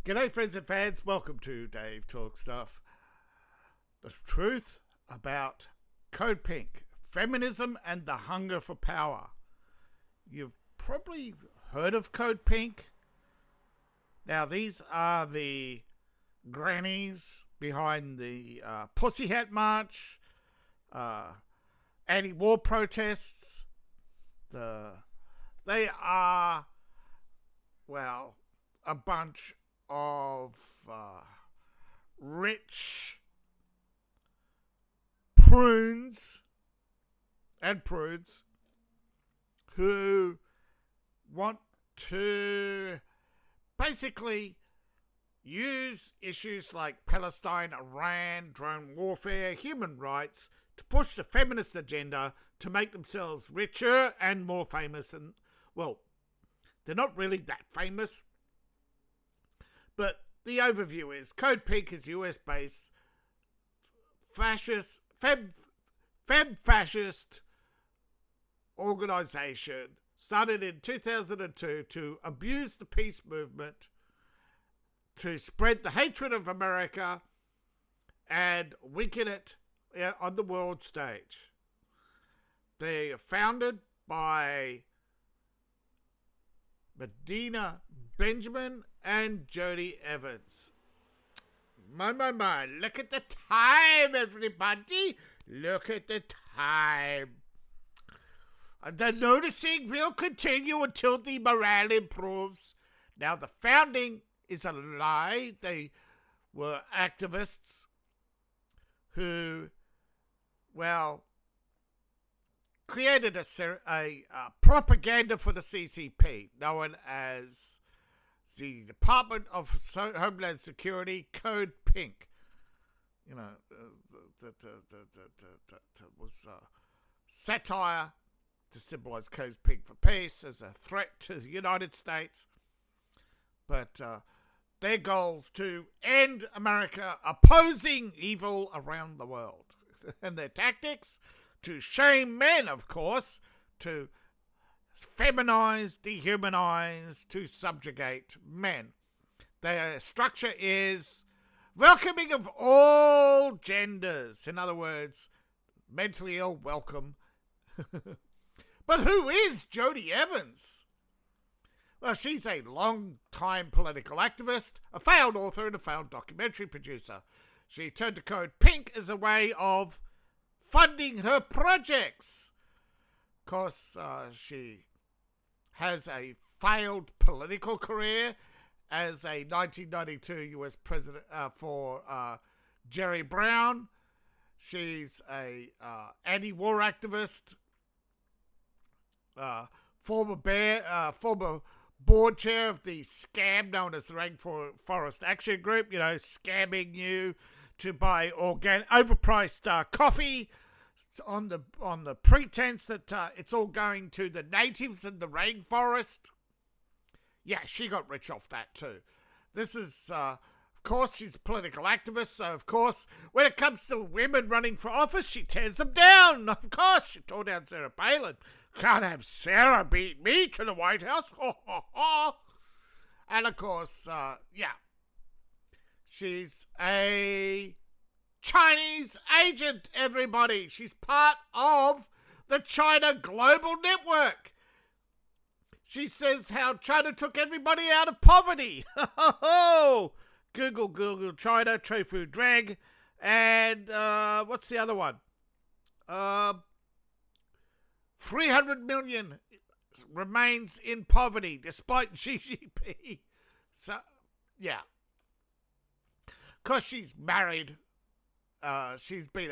G'day friends and fans, welcome to Dave Talk Stuff. The truth about CodePink, feminism and the hunger for power. You've probably heard of CodePink. Now these are the grannies behind the Pussy Hat March, anti-war protests. They are, well, a bunch of rich prunes and prudes who want to basically use issues like Palestine, Iran, drone warfare, human rights to push the feminist agenda to make themselves richer and more famous. And, well, they're not really that famous. But the overview is CodePink is US-based fascist, fascist organization started in 2002 to abuse the peace movement, to spread the hatred of America and weaken it on the world stage. They are founded by Medina Benjamin and Jody Evans. My, look at the time, everybody. Look at the time. And the noticing will continue until the morale improves. Now, the founding is a lie. They were activists who, well, created a propaganda for the CCP, known as the Department of Homeland Security, CodePink. You know, was satire to symbolize CodePink for peace as a threat to the United States. But their goals to end America opposing evil around the world. And their tactics to shame men, of course, to feminize, dehumanize, to subjugate men. Their structure is welcoming of all genders. In other words, mentally ill welcome. But who is Jody Evans? Well, she's a long-time political activist, a failed author, and a failed documentary producer. She turned to CodePink as a way of funding her projects. Of course, she has a failed political career as a 1992 US president for Jerry Brown. She's a anti-war activist, former board chair of the scam known as the Rainforest Action Group. You know, scamming you to buy overpriced coffee on the pretense that it's all going to the natives in the rainforest. Yeah, she got rich off that too. This is, of course, she's a political activist, so of course, when it comes to women running for office, she tears them down. Of course, she tore down Sarah Palin. Can't have Sarah beat me to the White House. And of course, yeah, she's a Chinese agent, everybody. She's part of the China Global Network. She says how China took everybody out of poverty. Google China, tofu drag, and what's the other one? 300 million remains in poverty despite GDP. So, yeah. Because she's married. She's been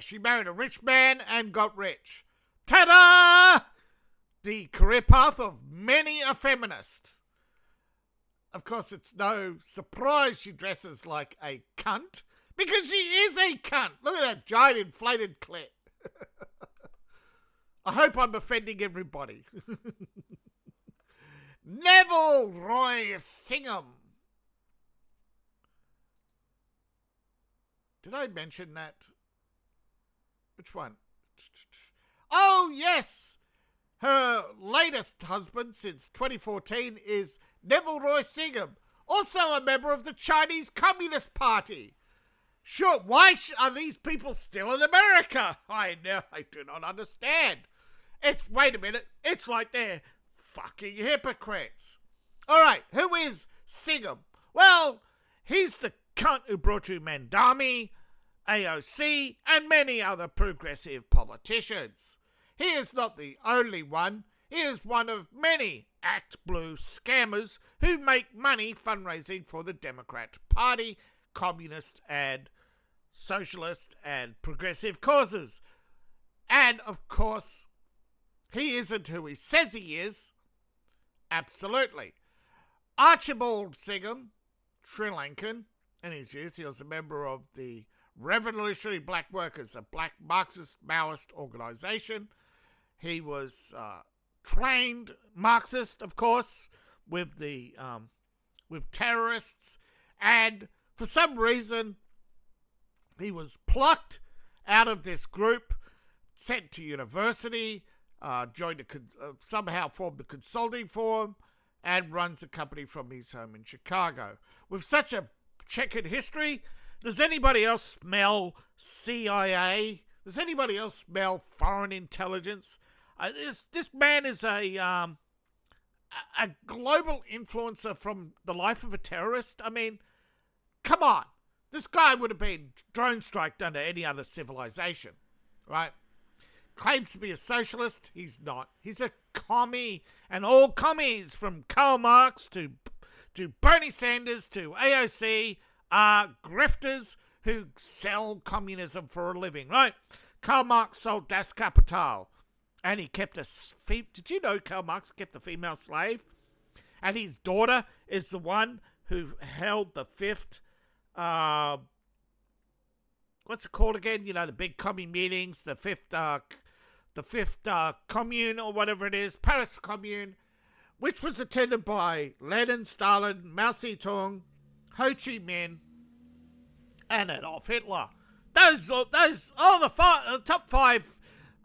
she married a rich man and got rich. Ta-da! The career path of many a feminist. Of course, it's no surprise she dresses like a cunt, because she is a cunt. Look at that giant inflated clit. I hope I'm offending everybody. Neville Roy Singham. Did I mention that? Which one? Oh, yes! Her latest husband since 2014 is Neville Roy Singham, also a member of the Chinese Communist Party. Sure, why are these people still in America? I do not understand. Wait a minute, it's like they're fucking hypocrites. Alright, who is Singham? Well, he's the cunt who brought you Mandami, AOC, and many other progressive politicians. He is not the only one. He is one of many Act Blue scammers who make money fundraising for the Democrat Party, communist and socialist and progressive causes. And, of course, he isn't who he says he is. Absolutely. Archibald Singham, Sri Lankan, in his youth, he was a member of the Revolutionary Black Workers, a black Marxist Maoist organisation. He was trained Marxist, of course, with terrorists, and for some reason he was plucked out of this group, sent to university, somehow formed a consulting firm, and runs a company from his home in Chicago. With such a checkered history, does anybody else smell CIA? Does anybody else smell foreign intelligence? This man is a global influencer from the life of a terrorist. I mean, come on. This guy would have been drone striked under any other civilization, right? Claims to be a socialist. He's not. He's a commie. And all commies, from Karl Marx to Bernie Sanders to AOC, are grifters who sell communism for a living, right? Karl Marx sold Das Kapital. And he kept did you know Karl Marx kept a female slave? And his daughter is the one who held the fifth, what's it called again? You know, the big commune meetings, the fifth commune or whatever it is, Paris Commune, which was attended by Lenin, Stalin, Mao Zedong, Ho Chi Minh, and Adolf Hitler. The top five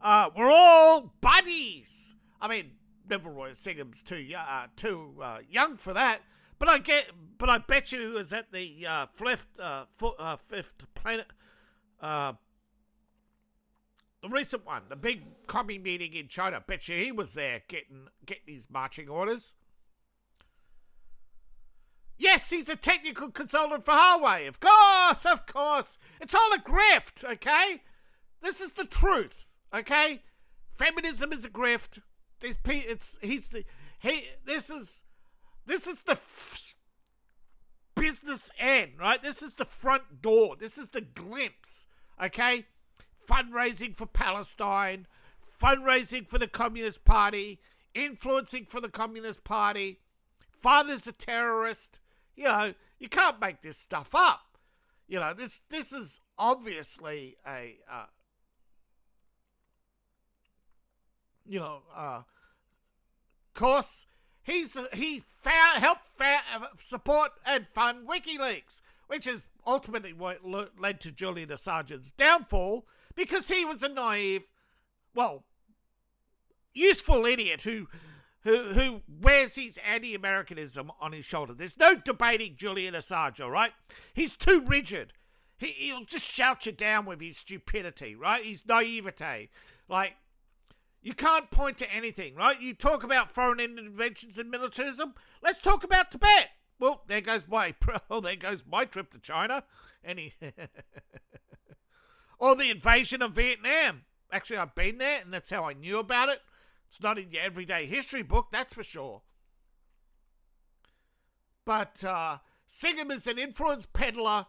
were all buddies. I mean, Neville Roy Singham's too young for that. But I bet you he was at the fifth planet, the recent one, the big commie meeting in China. I bet you he was there getting his marching orders. Yes, he's a technical consultant for Huawei. Of course. It's all a grift, okay? This is the truth, okay? Feminism is a grift. This is the business end, right? This is the front door. This is the glimpse, okay? Fundraising for Palestine, fundraising for the Communist Party, influencing for the Communist Party. Father's a terrorist. You know, you can't make this stuff up. You know, this is obviously a, course, he helped support and fund WikiLeaks, which is ultimately what led to Julian Assange's downfall, because he was a naive, useful idiot who wears his anti-Americanism on his shoulder. There's no debating Julian Assange, all right? He's too rigid. He'll just shout you down with his stupidity, right? His naivete. Like, you can't point to anything, right? You talk about foreign interventions and militarism. Let's talk about Tibet. Well, there goes my trip to China. Or the invasion of Vietnam. Actually, I've been there, and that's how I knew about it. It's not in your everyday history book, that's for sure. But Singham is an influence peddler.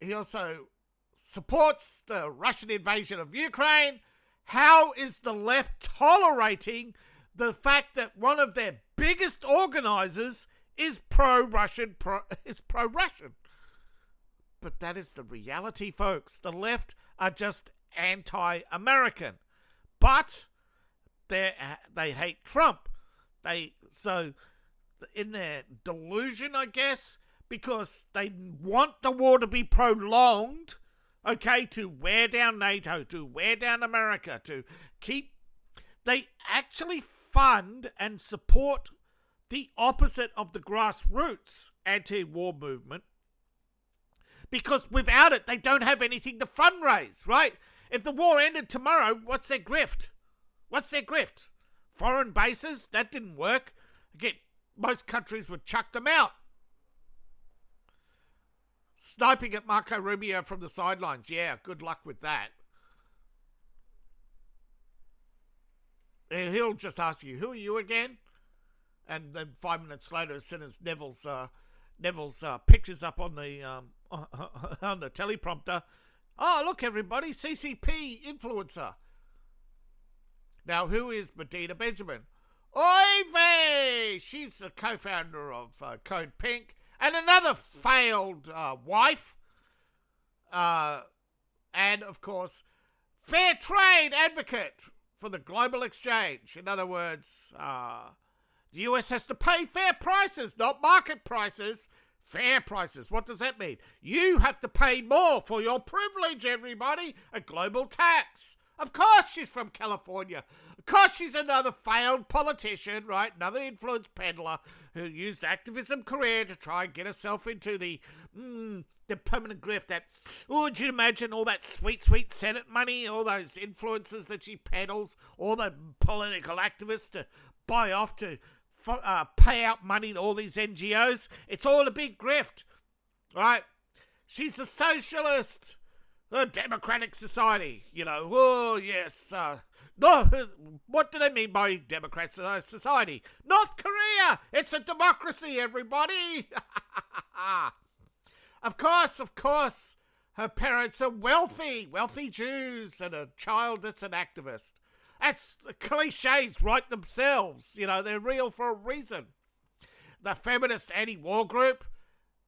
He also supports the Russian invasion of Ukraine. How is the left tolerating the fact that one of their biggest organizers is pro-Russian? But that is the reality, folks. The left are just anti-American. But they hate Trump. So in their delusion, I guess, because they want the war to be prolonged, okay, to wear down NATO, to wear down America, to keep they actually fund and support the opposite of the grassroots anti-war movement, because without it, they don't have anything to fundraise, right? If the war ended tomorrow, what's their grift? Foreign bases? That didn't work. Again, most countries would chuck them out. Sniping at Marco Rubio from the sidelines. Yeah, good luck with that. He'll just ask you, who are you again? And then 5 minutes later, as soon as Neville's pictures up on the on the teleprompter, oh, look, everybody, CCP influencer. Now, who is Medina Benjamin? Oy vey! She's the co-founder of CodePink and another failed wife. And, of course, fair trade advocate for the global exchange. In other words, the US has to pay fair prices, not market prices. Fair prices. What does that mean? You have to pay more for your privilege, everybody. A global tax. Of course she's from California. Of course she's another failed politician, right? Another influence peddler who used activism career to try and get herself into the permanent grift. That, would you imagine all that sweet, sweet Senate money, all those influences that she peddles, all the political activists to buy off to pay out money to all these NGOs? It's all a big grift, right? She's a socialist. The Democratic Society, oh yes. No, what do they mean by Democratic Society? North Korea! It's a democracy, everybody! Of course, her parents are wealthy Jews, and a child that's an activist. That's the cliches write themselves. They're real for a reason. The feminist anti-war group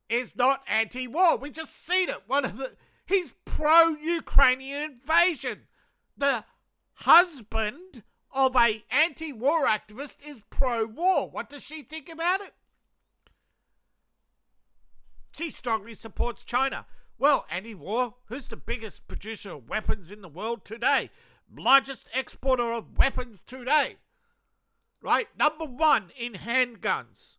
is not anti-war. We just seen it. He's pro-Ukrainian invasion. The husband of a anti-war activist is pro-war. What does she think about it? She strongly supports China. Well, anti-war, who's the biggest producer of weapons in the world today? Largest exporter of weapons today. Right? Number 1 in handguns.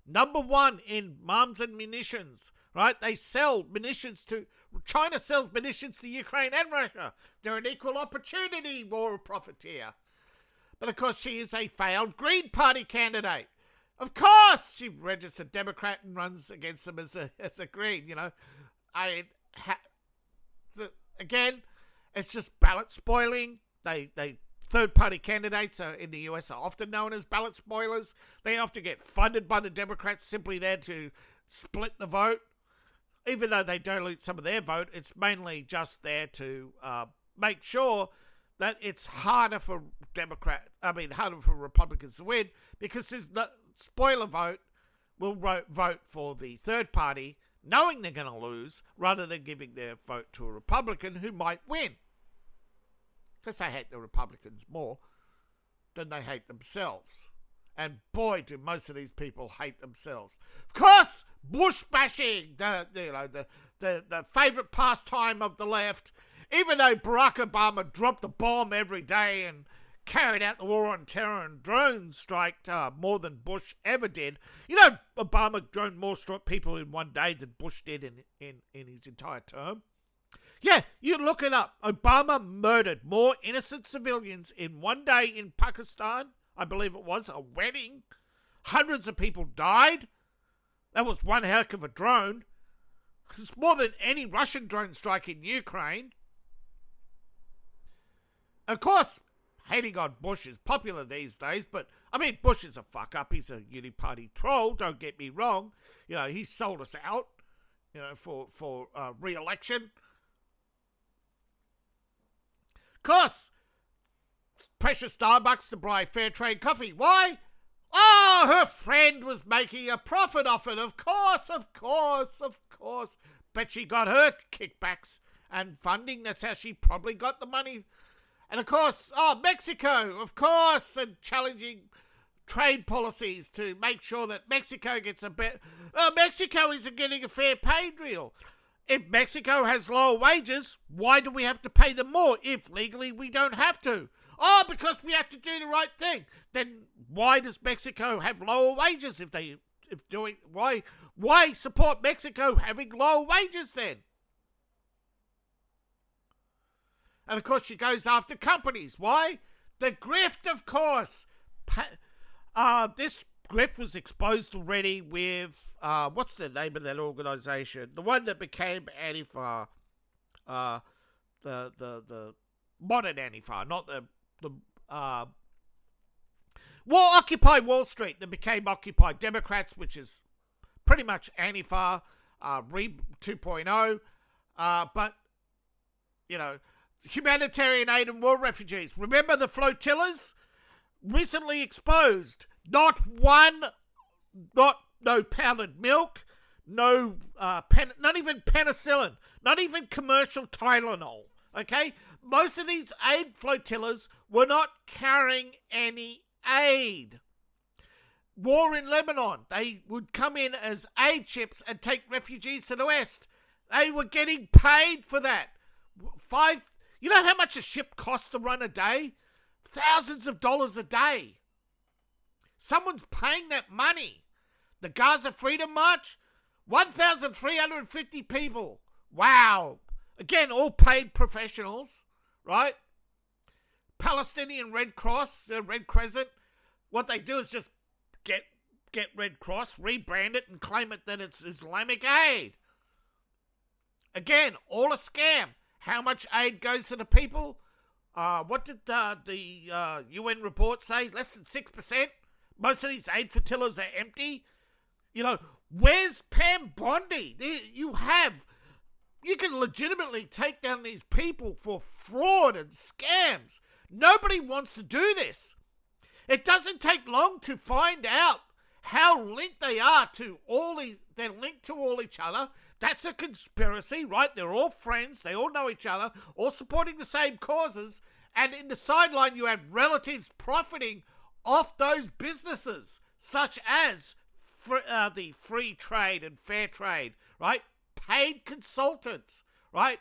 Number 1 in arms and munitions, right? They sell munitions China sells munitions to Ukraine and Russia. They're an equal opportunity war profiteer. But of course, she is a failed Green Party candidate. Of course, she registered Democrat and runs against them as a Green, Again, it's just ballot spoiling. They third-party candidates in the US are often known as ballot spoilers. They often get funded by the Democrats simply there to split the vote. Even though they dilute some of their vote, it's mainly just there to make sure that it's harder for Republicans to win, because the spoiler vote will vote for the third party, knowing they're going to lose, rather than giving their vote to a Republican who might win. Because they hate the Republicans more than they hate themselves. And boy, do most of these people hate themselves. Of course, Bush bashing, the favourite pastime of the left. Even though Barack Obama dropped a bomb every day and carried out the war on terror and drone strike more than Bush ever did. Obama droned more people in one day than Bush did in his entire term. Yeah, you look it up. Obama murdered more innocent civilians in one day in Pakistan. I believe it was a wedding. Hundreds of people died. That was one heck of a drone. It's more than any Russian drone strike in Ukraine. Of course, hating on Bush is popular these days, but, Bush is a fuck-up. He's a uni-party troll, don't get me wrong. He sold us out, for re-election. Of course, pressure Starbucks to buy fair trade coffee. Why? Oh, her friend was making a profit off it. Of course. Bet she got her kickbacks and funding. That's how she probably got the money. And of course, Mexico, of course, and challenging trade policies to make sure that Mexico gets Mexico isn't getting a fair pay deal. If Mexico has lower wages, why do we have to pay them more if legally we don't have to? Oh, because we have to do the right thing. Then why does Mexico have lower wages why support Mexico having lower wages then? And of course she goes after companies. Why? The grift, of course. This grift was exposed already with, what's the name of that organisation? The one that became Antifa. The modern Antifa, not the Occupy Wall Street that became Occupy Democrats, which is pretty much Antifa, 2.0. But, humanitarian aid and war refugees. Remember the flotillas? Recently exposed. No powdered milk, not even penicillin, not even commercial Tylenol, okay? Most of these aid flotillas were not carrying any aid. War in Lebanon, they would come in as aid ships and take refugees to the West. They were getting paid for that. You know how much a ship costs to run a day? Thousands of dollars a day. Someone's paying that money. The Gaza Freedom March, 1,350 people. Wow. Again, all paid professionals, right? Palestinian Red Cross, Red Crescent, what they do is just get Red Cross, rebrand it, and claim it that it's Islamic aid. Again, all a scam. How much aid goes to the people? What did the UN report say? Less than 6%? Most of these aid flotillas are empty. Where's Pam Bondi? You can legitimately take down these people for fraud and scams. Nobody wants to do this. It doesn't take long to find out how linked they are to they're linked to all each other. That's a conspiracy, right? They're all friends. They all know each other, all supporting the same causes. And in the sideline, you have relatives profiting off those businesses, such as the free trade and fair trade, right? Paid consultants, right?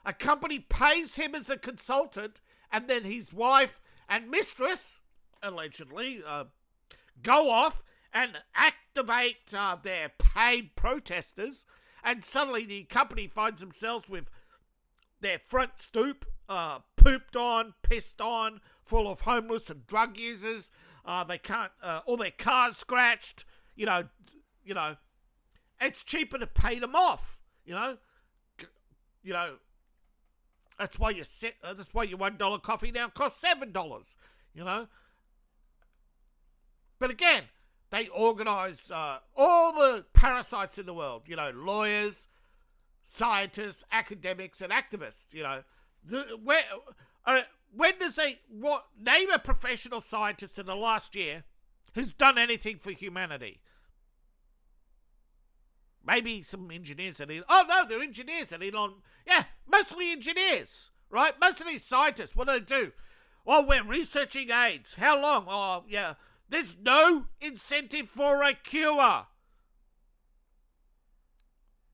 A company pays him as a consultant, and then his wife and mistress, allegedly, go off and activate their paid protesters, and suddenly the company finds themselves with their front stoop pooped on, pissed on, full of homeless and drug users. They can't, all their cars scratched. It's cheaper to pay them off. That's why your $1 coffee now costs $7. But again, they organise all the parasites in the world. Lawyers, scientists, academics, and activists. Name a professional scientist in the last year who's done anything for humanity? Maybe some engineers at Elon. Oh, no, they're engineers at Elon. Yeah, mostly engineers, right? Most of these scientists, what do they do? Oh, we're researching AIDS. How long? Oh, yeah. There's no incentive for a cure.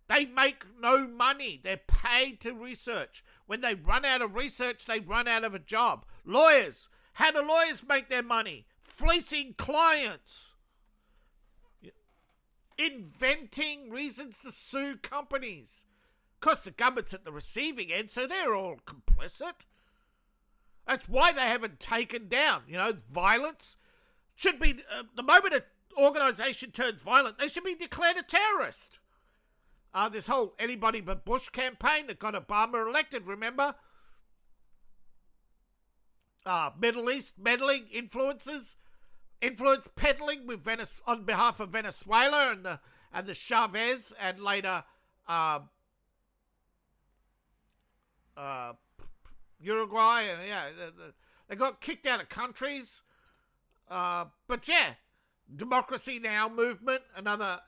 They make no money. They're paid to research. When they run out of research, they run out of a job. Lawyers. How do lawyers make their money? Fleecing clients. Inventing reasons to sue companies. Of course, the government's at the receiving end, so they're all complicit. That's why they haven't taken down. Violence should be, the moment an organisation turns violent, they should be declared a terrorist. This whole anybody but Bush campaign that got Obama elected, remember? Middle East meddling, influence peddling with on behalf of Venezuela and the Chavez, and later Uruguay, and they got kicked out of countries. But yeah, Democracy Now! Movement, another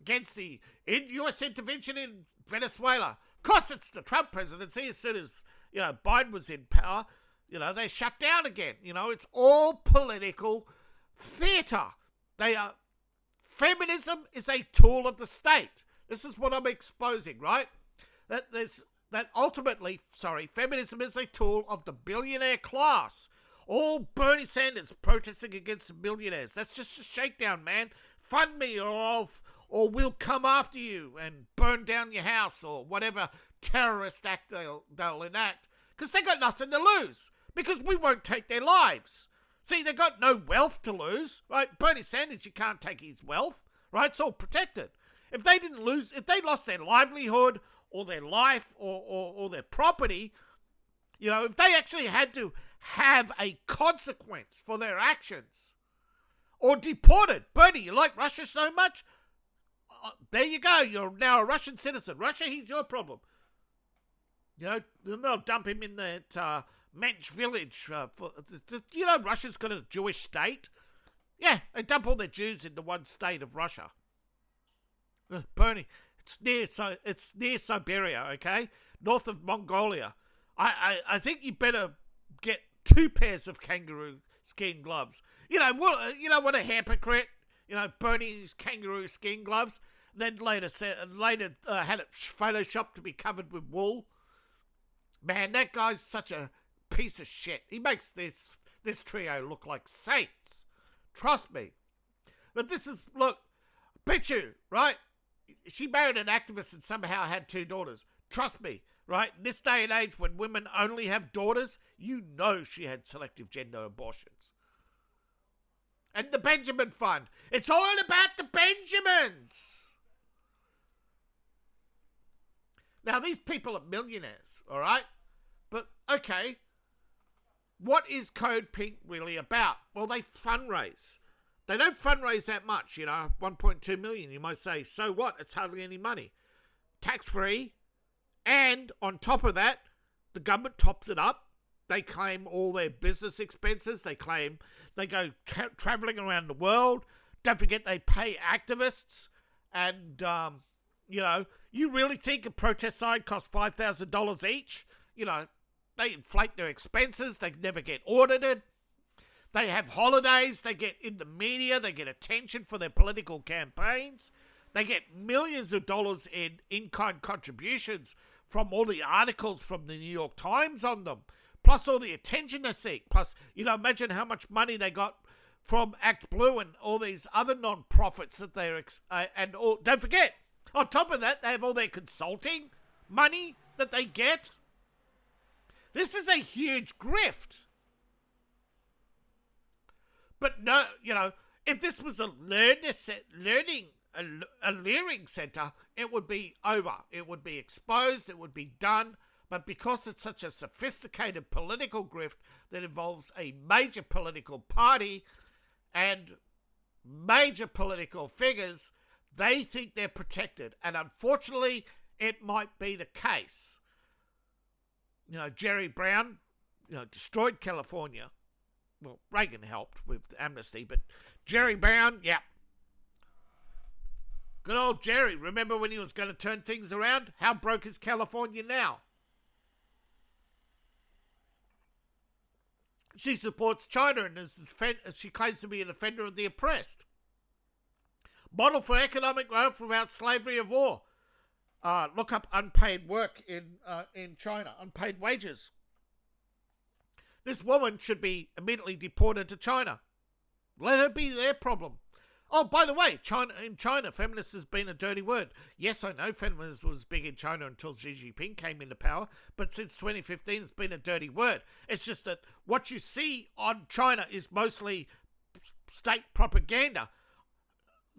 against the U.S. intervention in Venezuela. Of course, it's the Trump presidency. As soon as Biden was in power, they shut down again. It's all political theatre. Feminism is a tool of the state. This is what I'm exposing, right? That ultimately, feminism is a tool of the billionaire class. All Bernie Sanders protesting against the billionaires. That's just a shakedown, man. Fund me or we'll come after you and burn down your house or whatever terrorist act they'll enact. Because they got nothing to lose. Because we won't take their lives. See, they got no wealth to lose, right? Bernie Sanders, you can't take his wealth, right? It's all protected. If they lost their livelihood or their life or their property, if they actually had to have a consequence for their actions or deported, Bernie, you like Russia so much? There you go. You're now a Russian citizen. Russia, he's your problem. They'll dump him in that Mensch village. Russia's got a Jewish state. Yeah, they dump all their Jews in the one state of Russia. Bernie, it's near Siberia, okay? North of Mongolia. I think you better get 2 pairs of kangaroo skin gloves. What a hypocrite. Bernie's kangaroo skin gloves. Then later had it photoshopped to be covered with wool. Man, that guy's such a piece of shit. He makes this trio look like saints. Trust me. But look, bet you, right? She married an activist and somehow had 2 daughters. Trust me, right? In this day and age when women only have daughters, she had selective gender abortions. And the Benjamin Fund. It's all about the Benjamins. Now, these people are millionaires, all right? But, okay, what is CodePink really about? Well, they fundraise. They don't fundraise that much, 1.2 million. You might say, so what? It's hardly any money. Tax-free. And on top of that, the government tops it up. They claim all their business expenses. They claim they go traveling around the world. Don't forget they pay activists. And, you really think a protest sign costs $5,000 each? They inflate their expenses. They never get audited. They have holidays. They get in the media. They get attention for their political campaigns. They get millions of dollars in in-kind contributions from all the articles from the New York Times on them, plus all the attention they seek. Plus, imagine how much money they got from Act Blue and all these other non-profits that they're... don't forget, on top of that, they have all their consulting money that they get. This is a huge grift. But no, if this was a learning center, it would be over. It would be exposed. It would be done. But because it's such a sophisticated political grift that involves a major political party and major political figures, they think they're protected. And unfortunately, it might be the case. Jerry Brown, destroyed California. Well, Reagan helped with amnesty, but Jerry Brown, yeah. Good old Jerry. Remember when he was going to turn things around? How broke is California now? She supports China and she claims to be a defender of the oppressed. Model for economic growth without slavery of war. Look up unpaid work in China, unpaid wages. This woman should be immediately deported to China. Let her be their problem. Oh, by the way, in China, feminist has been a dirty word. Yes, I know feminism was big in China until Xi Jinping came into power, but since 2015, it's been a dirty word. It's just that what you see on China is mostly state propaganda.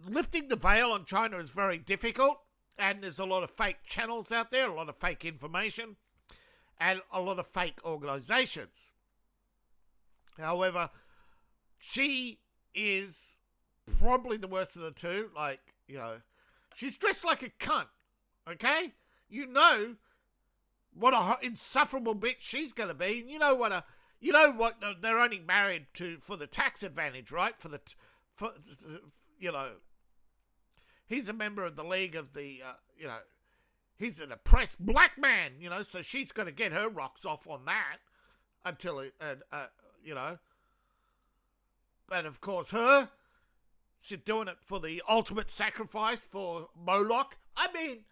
Lifting the veil on China is very difficult, and there's a lot of fake channels out there, a lot of fake information, and a lot of fake organizations. However, she is probably the worst of the two. She's dressed like a cunt, okay? What a insufferable bitch she's going to be. And they're only married for the tax advantage, right? He's a member of the League of the, he's an oppressed black man, so she's going to get her rocks off on that until, and of course she's doing it for the ultimate sacrifice for Moloch. I mean,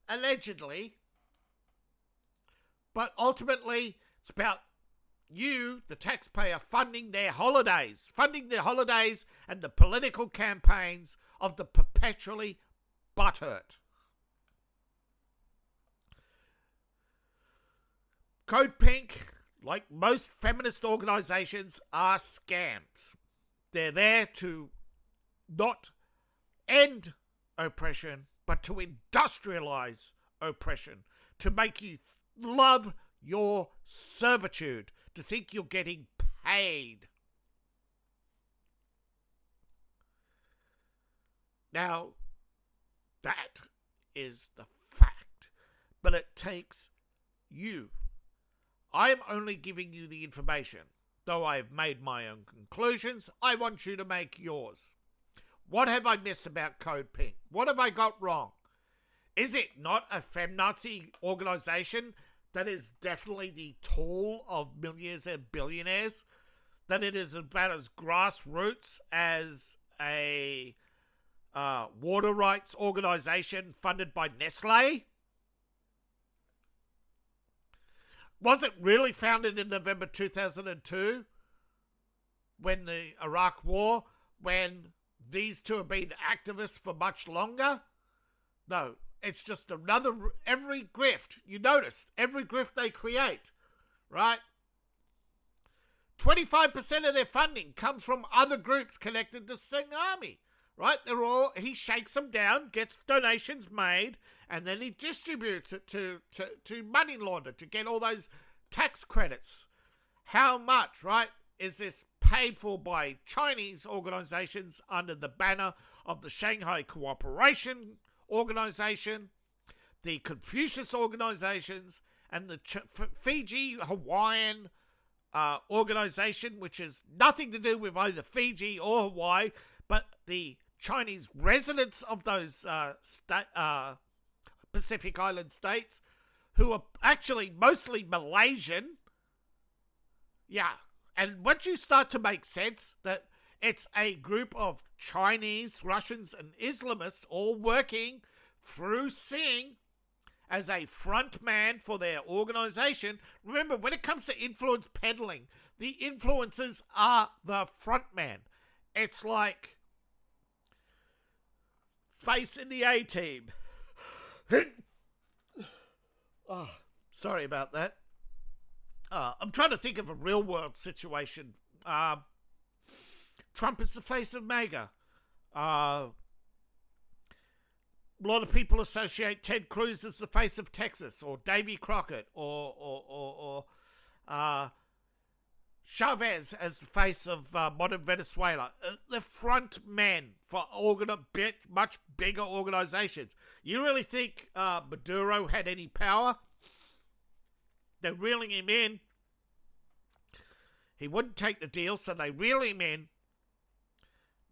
allegedly. But ultimately, it's about you, the taxpayer, funding their holidays and the political campaigns of the perpetually butthurt. CodePink, like most feminist organisations, are scams. They're there to not end oppression, but to industrialise oppression, to make you love your servitude, to think you're getting paid. Now, that is the fact. But it takes you. I am only giving you the information. Though I have made my own conclusions, I want you to make yours. What have I missed about CodePink? What have I got wrong? Is it not a feminazi organisation that is definitely the tool of millionaires and billionaires? That it is about as grassroots as a water rights organisation funded by Nestle? Was it really founded in November 2002 when the Iraq War, when these two have been activists for much longer? No, it's just every grift. You notice, every grift they create, right? 25% of their funding comes from other groups connected to Singh Army, right? He shakes them down, gets donations made, and then he distributes it to money launder to get all those tax credits. How much, right, is this paid for by Chinese organizations under the banner of the Shanghai Cooperation Organization, the Confucius organizations, and the Fiji Hawaiian organization, which has nothing to do with either Fiji or Hawaii, but the Chinese residents of those Pacific Island states, who are actually mostly Malaysian. Yeah, and once you start to make sense that it's a group of Chinese, Russians, and Islamists all working through Singh as a front man for their organization. Remember, when it comes to influence peddling, the influencers are the front man. It's like face in the A-team. Oh, sorry about that. I'm trying to think of a real world situation. Trump is the face of MAGA. A lot of people associate Ted Cruz as the face of Texas, or Davy Crockett, or Chavez as the face of modern Venezuela. The front men for much bigger organizations. You really think Maduro had any power? They're reeling him in. He wouldn't take the deal, so they reel him in.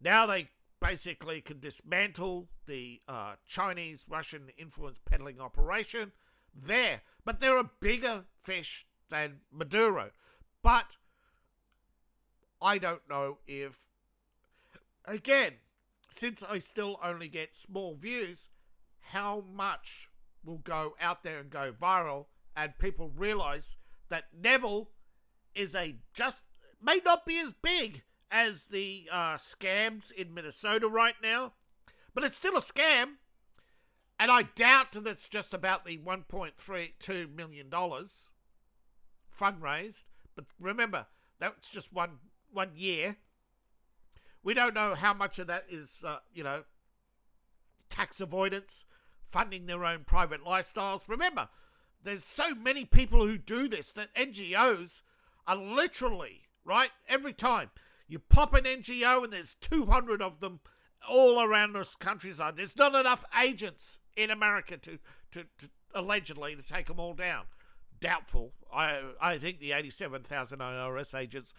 Now they basically can dismantle the Chinese-Russian influence peddling operation there. But they're a bigger fish than Maduro. But I don't know if, again, since I still only get small views, how much will go out there and go viral, and people realize that Neville may not be as big as the scams in Minnesota right now, but it's still a scam. And I doubt that it's just about the $1.32 million fundraised. But remember, that's just one year. We don't know how much of that is, tax avoidance, funding their own private lifestyles. Remember, there's so many people who do this that NGOs are literally, right, every time you pop an NGO and there's 200 of them all around this countryside. There's not enough agents in America to allegedly to take them all down. Doubtful. I think the 87,000 IRS agents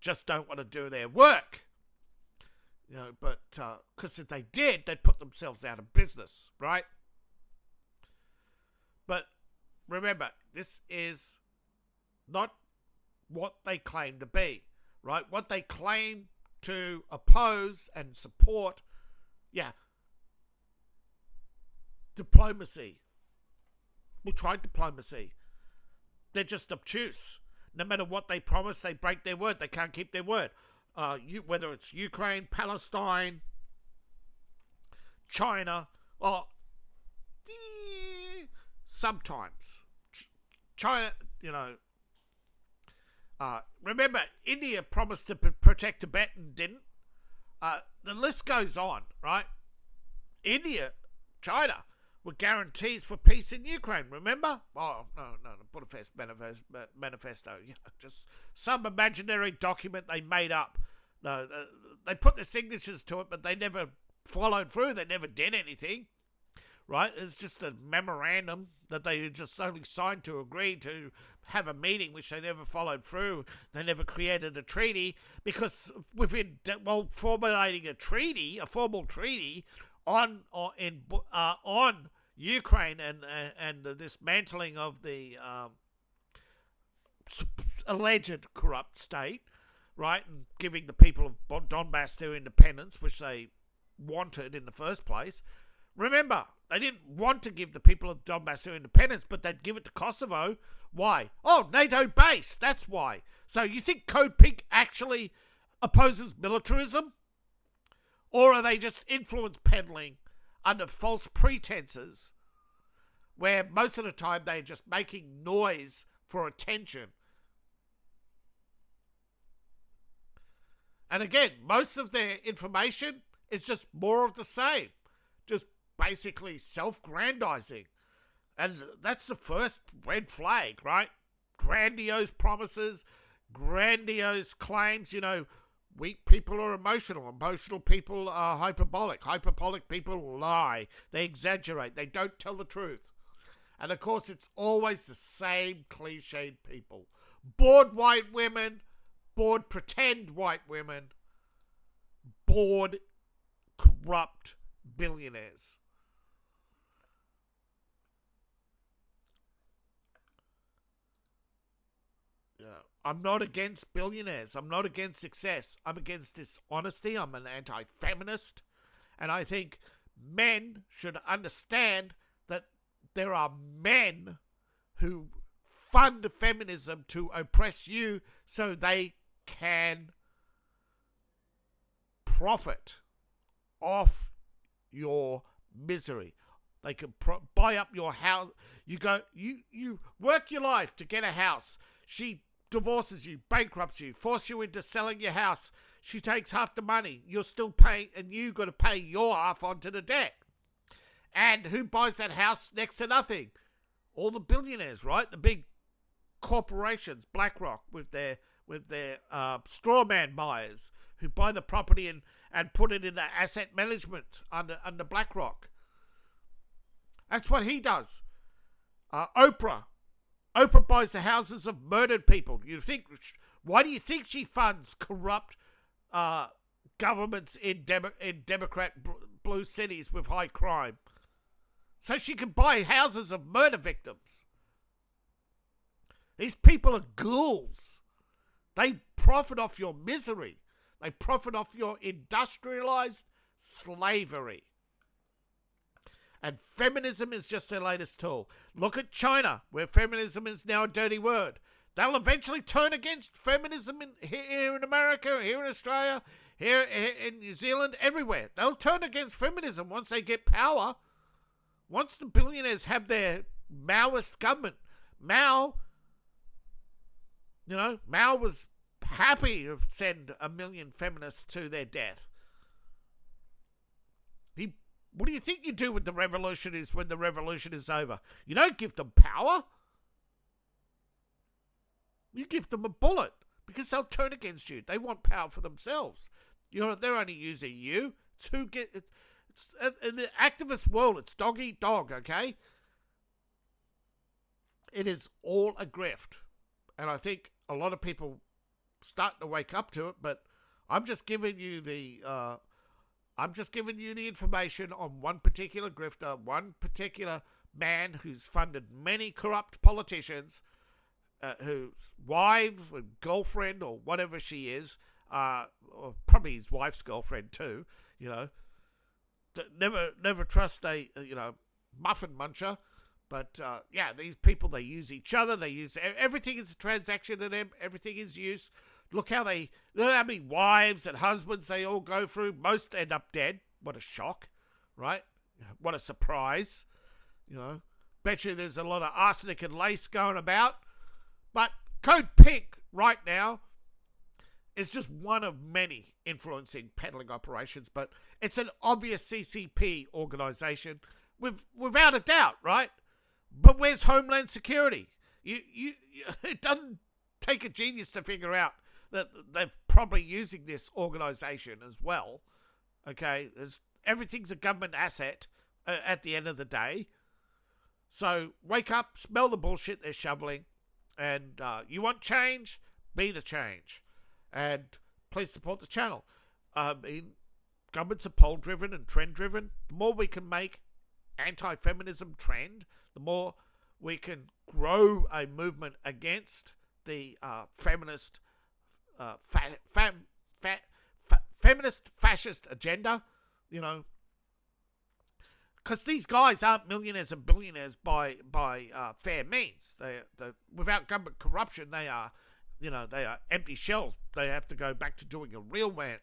just don't want to do their work. But because if they did, they'd put themselves out of business, right? But remember, this is not what they claim to be, right? What they claim to oppose and support, diplomacy. We tried diplomacy. They're just obtuse. No matter what they promise, they break their word. They can't keep their word. Whether it's Ukraine, Palestine, China, or sometimes China, remember, India promised to protect Tibet and didn't. The list goes on, right? India, China, were guarantees for peace in Ukraine, remember? Oh, no, the Budapest Manifesto. Just some imaginary document they made up. No, they put their signatures to it, but they never followed through. They never did anything, right? It's just a memorandum that they just only signed to agree to have a meeting, which they never followed through. They never created a treaty, because formulating a formal treaty on Ukraine and the dismantling of the alleged corrupt state, right, and giving the people of Donbass their independence, which they wanted in the first place. Remember, they didn't want to give the people of Donbass their independence, but they'd give it to Kosovo. Why? Oh, NATO base, that's why. So you think CodePink actually opposes militarism? Or are they just influence peddling under false pretenses, where most of the time they're just making noise for attention? And again, most of their information is just more of the same. Just basically self-grandizing. And that's the first red flag, right? Grandiose promises, grandiose claims. Weak people are emotional. Emotional people are hyperbolic. Hyperbolic people lie. They exaggerate. They don't tell the truth. And of course, it's always the same cliched people. Bored white women, bored pretend white women, bored corrupt billionaires. I'm not against billionaires. I'm not against success. I'm against dishonesty. I'm an anti-feminist. And I think men should understand that there are men who fund feminism to oppress you so they can profit off your misery. They can buy up your house. You work your life to get a house. She divorces you, bankrupts you, force you into selling your house. She takes half the money. You're still paying, and you got to pay your half onto the debt. And who buys that house next to nothing? All the billionaires, right? The big corporations, BlackRock with their straw man buyers who buy the property and put it in the asset management under BlackRock. That's what he does. Oprah buys the houses of murdered people. Why do you think she funds corrupt governments in Democrat blue cities with high crime? So she can buy houses of murder victims. These people are ghouls. They profit off your misery. They profit off your industrialized slavery. And feminism is just their latest tool. Look at China, where feminism is now a dirty word. They'll eventually turn against feminism here in America, here in Australia, here in New Zealand, everywhere. They'll turn against feminism once they get power. Once the billionaires have their Maoist government. Mao was happy to send 1 million feminists to their death. What do you think you do with the revolution is when the revolution is over? You don't give them power. You give them a bullet because they'll turn against you. They want power for themselves. They're only using you. It's in the activist world, it's dog eat dog, okay? It is all a grift. And I think a lot of people starting to wake up to it, but I'm just giving you the information on one particular grifter, one particular man who's funded many corrupt politicians, whose wife or girlfriend or whatever she is, or probably his wife's girlfriend too, never trust muffin muncher. But, yeah, these people, they use each other. They use everything is a transaction to them. Everything is use. Look how many wives and husbands they all go through. Most end up dead. What a shock, right? What a surprise. Bet you there's a lot of arsenic and lace going about. But CodePink right now is just one of many influencing peddling operations, but it's an obvious CCP organisation without a doubt, right? But where's Homeland Security? It doesn't take a genius to figure out that they're probably using this organisation as well. Okay, everything's a government asset at the end of the day. So wake up, smell the bullshit they're shoveling, and you want change? Be the change. And please support the channel. Governments are poll-driven and trend-driven. The more we can make anti-feminism trend, the more we can grow a movement against the feminist feminist fascist agenda, because these guys aren't millionaires and billionaires by fair means. They without government corruption, they are empty shells. They have to go back to doing real work.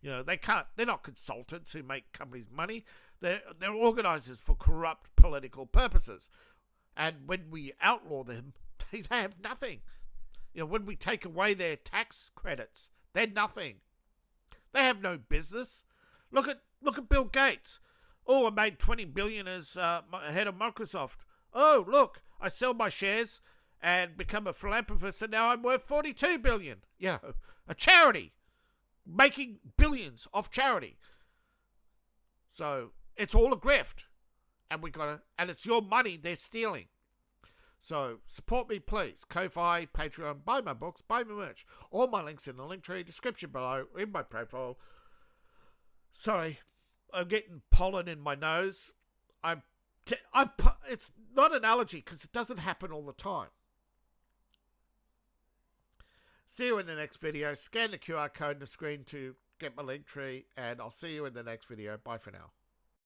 They can't. They're not consultants who make companies money. They're organisers for corrupt political purposes. And when we outlaw them, they have nothing. When we take away their tax credits, they're nothing. They have no business. Look at Bill Gates. Oh, I made $20 billion as head of Microsoft. Oh, look, I sell my shares and become a philanthropist, and now I'm worth $42 billion. A charity making billions off charity. So it's all a grift, and and it's your money they're stealing. So support me, please. Ko-Fi, Patreon, buy my books, buy my merch. All my links in the link tree, description below, in my profile. Sorry, I'm getting pollen in my nose. It's not an allergy because it doesn't happen all the time. See you in the next video. Scan the QR code on the screen to get my link tree, and I'll see you in the next video. Bye for now.